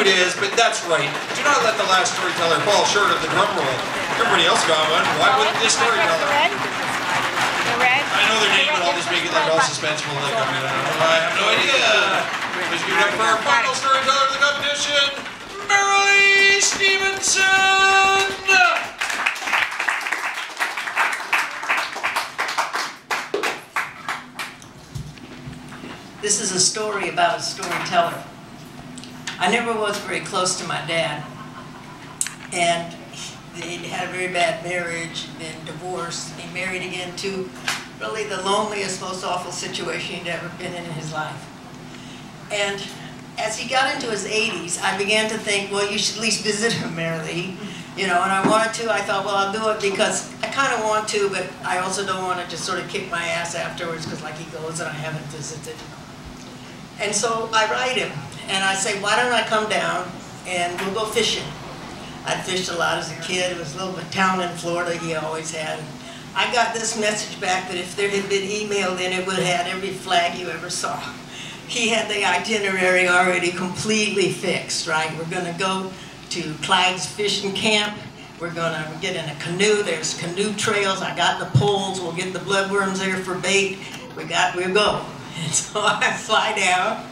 it is, but that's right. Do not let the last storyteller fall short of the drum roll. Everybody else got one. Why wouldn't this storyteller? I know their name, but I'll just make it like all suspenseful. Like, I have no idea. Let's give it up for our final storyteller of the competition, Marylee Stephenson. This is a story about a storyteller. I never was very close to my dad, and he had a very bad marriage, been divorced, and he married again to really the loneliest, most awful situation he'd ever been in his life. And as he got into his 80s, I began to think, well, you should at least visit him, Marylee. You know, and I wanted to. I thought, well, I'll do it because I kind of want to, but I also don't want to just sort of kick my ass afterwards because like he goes and I haven't visited. And so I write him, and I say, why don't I come down and we'll go fishing. I'd fished a lot as a kid. It was a little town in Florida he always had. I got this message back that if there had been email, then it would have had every flag you ever saw. He had the itinerary already completely fixed, right? We're going to go to Clyde's fishing camp. We're going to get in a canoe. There's canoe trails. I got the poles. We'll get the bloodworms there for bait. We'll go. And so I fly down,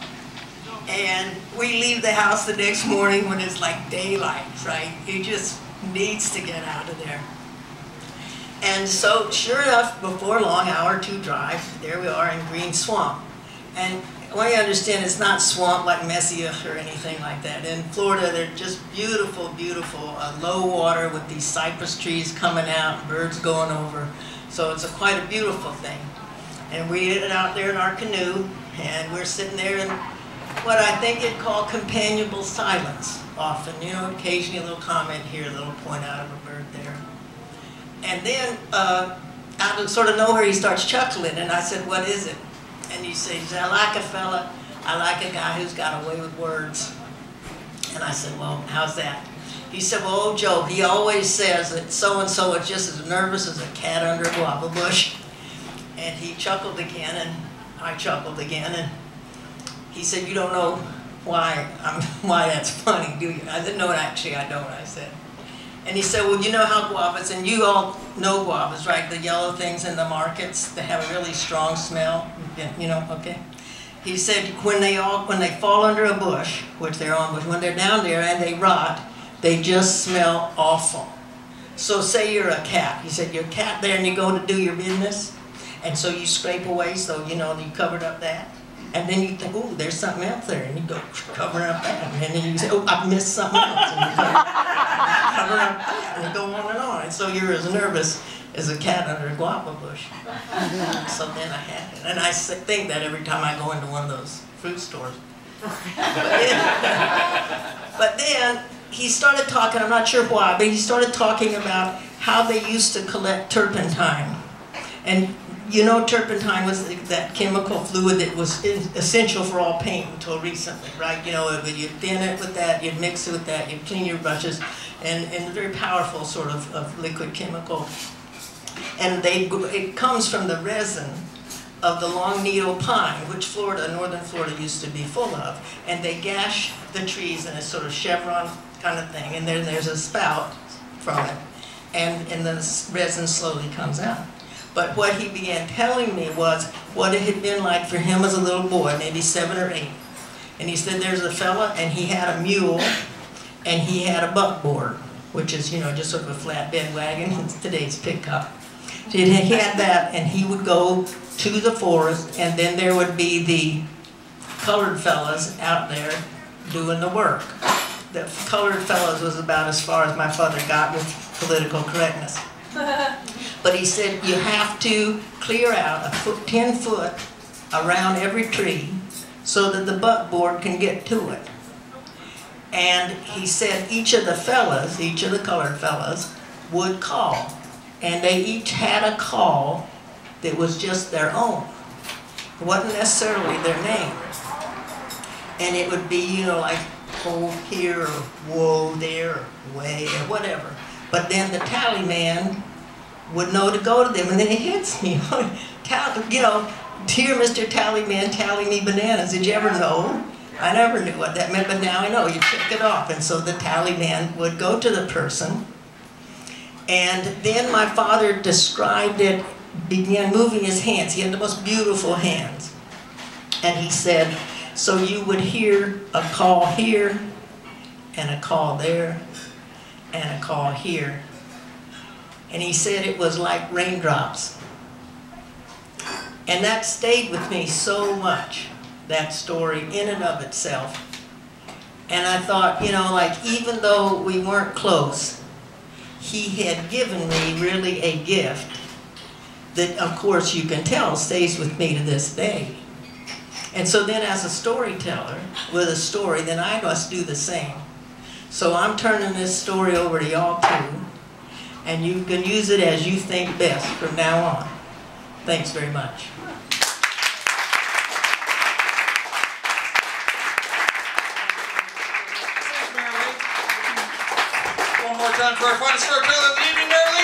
and we leave the house the next morning when it's like daylight, right? He just needs to get out of there. And so, sure enough, before long, hour or two drive, there we are in Green Swamp. And what you understand, it's not swamp like Messiah or anything like that. In Florida, they're just beautiful, beautiful, low water with these cypress trees coming out, birds going over. So it's quite a beautiful thing. And we get out there in our canoe, and we're sitting there in what I think you'd call companionable silence often. You know, occasionally a little comment here, a little point out of a bird there. And then out of sort of nowhere he starts chuckling, and I said, what is it? And he says, I like a fella, I like a guy who's got a way with words. And I said, well, how's that? He said, well, old Joe, he always says that so-and-so is just as nervous as a cat under a guava bush. And he chuckled again, and I chuckled again, and he said, you don't know why that's funny, do you? I said, no, actually, I don't, I said. And he said, well, you know how guavas, and you all know guavas, right? The yellow things in the markets, they have a really strong smell, you know, okay? He said, when they fall under a bush, which they're on bush, when they're down there and they rot, they just smell awful. So say you're a cat. He said, you're a cat there and you go to do your business, and so you scrape away, so you know you covered up that. And then you think, oh, there's something else there, and you go covering up that. And then you say, oh, I missed something else. And you cover up that, and you go on and on. And so you're as nervous as a cat under a guava bush. So then I had it. And I think that every time I go into one of those fruit stores. But then he started talking, I'm not sure why, but he started talking about how they used to collect turpentine. And you know, turpentine was that chemical fluid that was essential for all paint until recently, right? You know, you'd thin it with that, you'd mix it with that, you'd clean your brushes, and a very powerful sort of liquid chemical. And it comes from the resin of the long needle pine, which northern Florida used to be full of. And they gash the trees in a sort of chevron kind of thing, and then there's a spout from it, and the resin slowly comes out. But what he began telling me was what it had been like for him as a little boy, maybe 7 or 8. And he said there's a fella, and he had a mule, and he had a buckboard, which is, you know, just sort of a flatbed wagon. It's today's pickup. So he had that, and he would go to the forest, and then there would be the colored fellas out there doing the work. The colored fellas was about as far as my father got with political correctness. But he said you have to clear out 10 foot around every tree so that the buckboard can get to it. And he said each of the fellas, each of the colored fellas, would call. And they each had a call that was just their own. It wasn't necessarily their name. And it would be, you know, like, oh, here, or whoa, there, or way, or whatever. But then the tally man would know to go to them, and then it hits me. You know, dear Mr. Tally Man, tally me bananas. Did you ever know I never knew what that meant, but now I know. You check it off. And so the tally man would go to the person, and then my father described it, began moving his hands. He had the most beautiful hands. And he said, so you would hear a call here, and a call there, and a call here. And he said it was like raindrops. And that stayed with me so much, that story in and of itself. And I thought, you know, like, even though we weren't close, he had given me really a gift that, of course, you can tell stays with me to this day. And so then as a storyteller with a story, then I must do the same. So I'm turning this story over to y'all too, and you can use it as you think best from now on. Thanks very much. Thanks, Marylee. One more time for our final storyteller of the evening, Marylee.